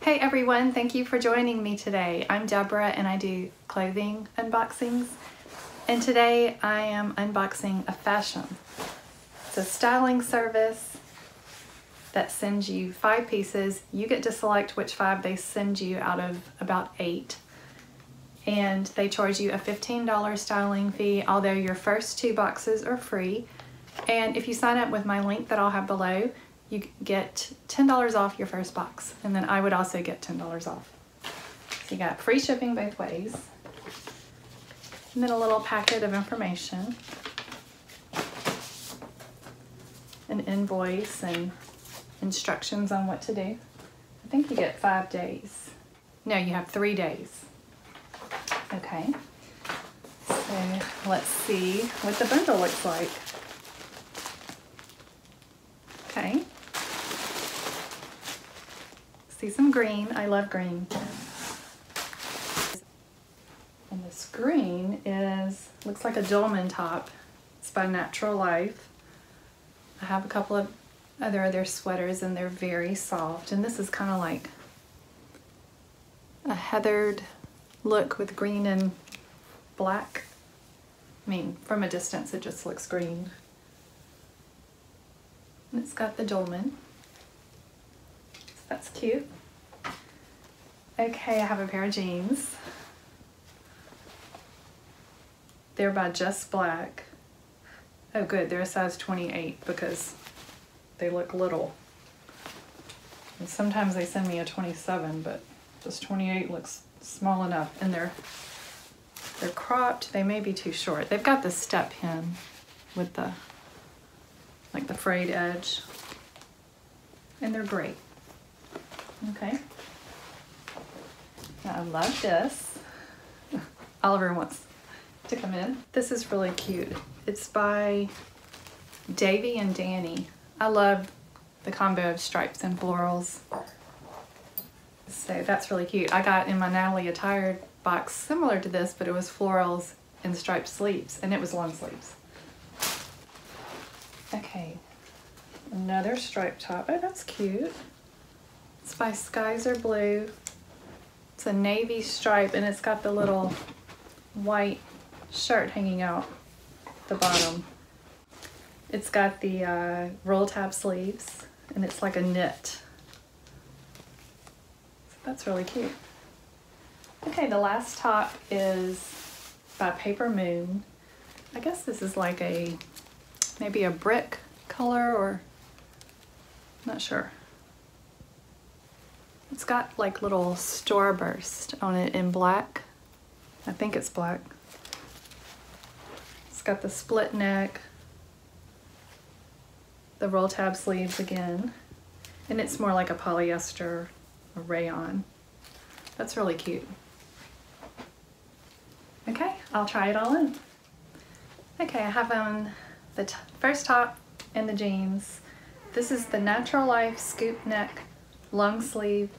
Hey everyone, thank you for joining me today. I'm Deborah and I do clothing unboxings. And today I am unboxing a Fashom. It's a styling service that sends you 5 pieces. You get to select which 5 they send you out of about 8. And they charge you a $15 styling fee, although your first 2 boxes are free. And if you sign up with my link that I'll have below, you get $10 off your first box, and then I would also get $10 off. So you got free shipping both ways, and then a little packet of information, an invoice and instructions on what to do. I think you get 5 days. No, you have 3 days. Okay, so let's see what the bundle looks like. Okay. See some green. I love green. And this green looks like a dolman top. It's by Natural Life. I have a couple of other sweaters and they're very soft. And this is kind of like a heathered look with green and black. I mean, from a distance it just looks green. And it's got the dolman. That's cute. Okay, I have a pair of jeans. They're by Just Black. Oh good, they're a size 28 because they look little. And sometimes they send me a 27, but this 28 looks small enough. And they're cropped. They may be too short. They've got the step hem with the frayed edge. And they're great. Okay. Now I love this. Oliver wants to come in. This is really cute. It's by Davi and Dani. I love the combo of stripes and florals. So that's really cute. I got in my Natalie Attired box similar to this, but it was florals and striped sleeves, and it was long sleeves. Okay, another striped top. Oh, that's cute. It's by Skies Are Blue. It's a navy stripe and it's got the little white shirt hanging out the bottom. It's got the roll tab sleeves and it's like a knit. So that's really cute. Okay, the last top is by Papermoon. I guess this is like maybe a brick color, or not sure. It's got like little starburst on it in black. I think it's black. It's got the split neck, the roll tab sleeves again, and it's more like a polyester or rayon. That's really cute. Okay, I'll try it all on. Okay, I have on the first top and the jeans. This is the Natural Life scoop neck long sleeve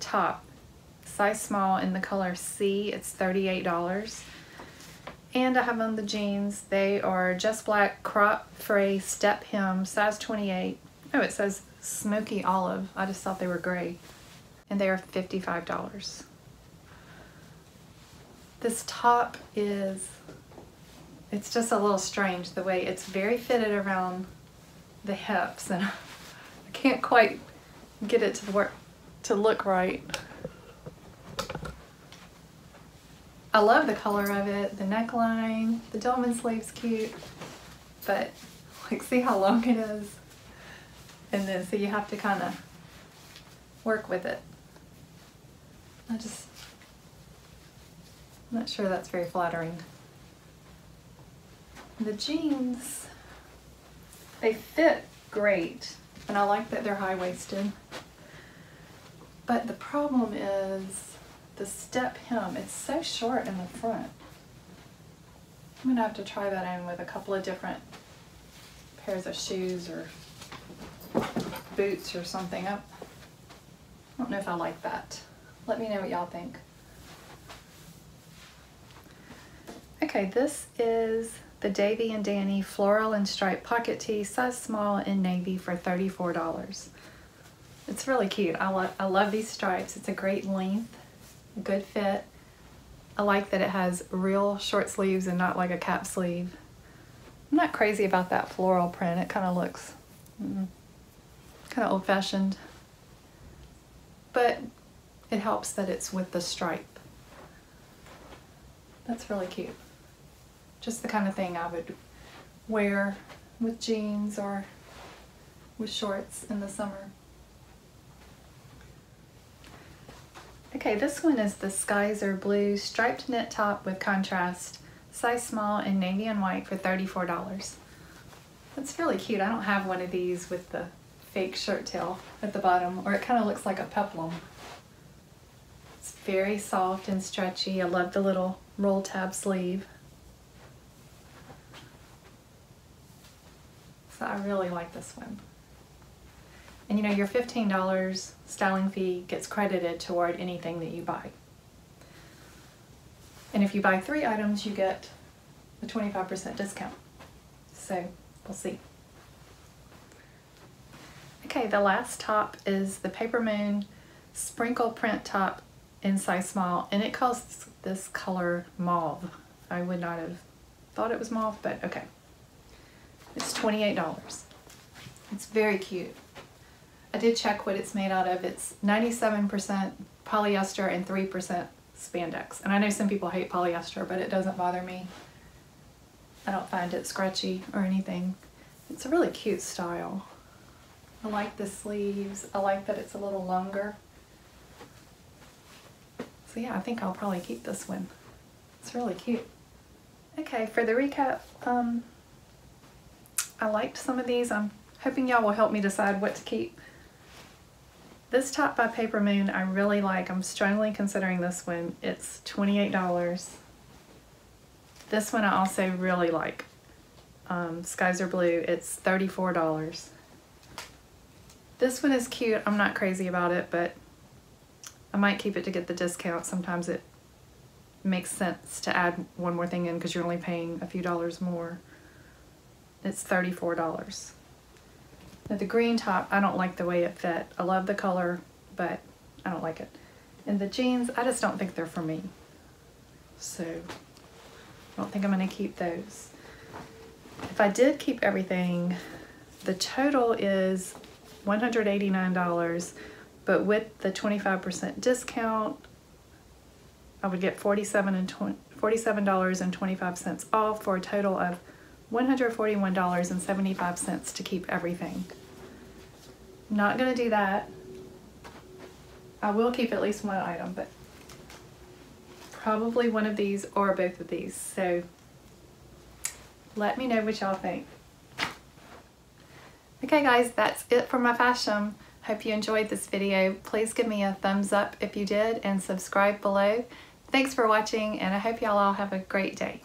top, size small in the color C. It's $38. And I have on the jeans. They are Just Black crop Fray step hem, size 28. Oh, it says Smoky olive. I just thought they were gray. And they are $55. This top it's just a little strange the way it's very fitted around the hips, and I can't quite get it to look right. I love the color of it, the neckline, the dolman sleeve's cute, but like see how long it is? And then so you have to kind of work with it. I'm not sure that's very flattering. The jeans, they fit great, and I like that they're high-waisted. But the problem is the step hem. It's so short in the front. I'm gonna have to try that in with a couple of different pairs of shoes or boots or something. I don't know if I like that. Let me know what y'all think. Okay, this is the Davi and Dani Floral and Stripe Pocket Tee, size small in navy for $34. It's really cute. I love these stripes. It's a great length, a good fit. I like that it has real short sleeves and not like a cap sleeve. I'm not crazy about that floral print. It kind of looks kind of old-fashioned, but it helps that it's with the stripe. That's really cute. Just the kind of thing I would wear with jeans or with shorts in the summer. Okay, this one is the Skies Are Blue striped knit top with contrast, size small in navy and white for $34. That's really cute. I don't have one of these with the fake shirt tail at the bottom, or it kind of looks like a peplum. It's very soft and stretchy. I love the little roll tab sleeve. So I really like this one. And you know, your $15 styling fee gets credited toward anything that you buy. And if you buy 3 items, you get a 25% discount. So we'll see. Okay, the last top is the Papermoon sprinkle print top in size small, and it calls this color mauve. I would not have thought it was mauve, but okay. It's $28. It's very cute. I did check what it's made out of. It's 97% polyester and 3% spandex. And I know some people hate polyester, but it doesn't bother me. I don't find it scratchy or anything. It's a really cute style. I like the sleeves. I like that it's a little longer. So yeah, I think I'll probably keep this one. It's really cute. Okay, for the recap, I liked some of these. I'm hoping y'all will help me decide what to keep. This top by Papermoon I really like. I'm strongly considering this one. It's $28. This one I also really like. Skies Are Blue. It's $34. This one is cute. I'm not crazy about it, but I might keep it to get the discount. Sometimes it makes sense to add one more thing in because you're only paying a few dollars more. It's $34. Now the green top, I don't like the way it fit. I love the color, but I don't like it. And the jeans, I just don't think they're for me. So I don't think I'm gonna keep those. If I did keep everything, the total is $189, but with the 25% discount, I would get $47.25 off for a total of $141.75 to keep everything. Not gonna do that. I will keep at least one item, but probably one of these or both of these. So let me know what y'all think. Okay guys, that's it for my Fashom. Hope you enjoyed this video. Please give me a thumbs up if you did and subscribe below. Thanks for watching, and I hope y'all all have a great day.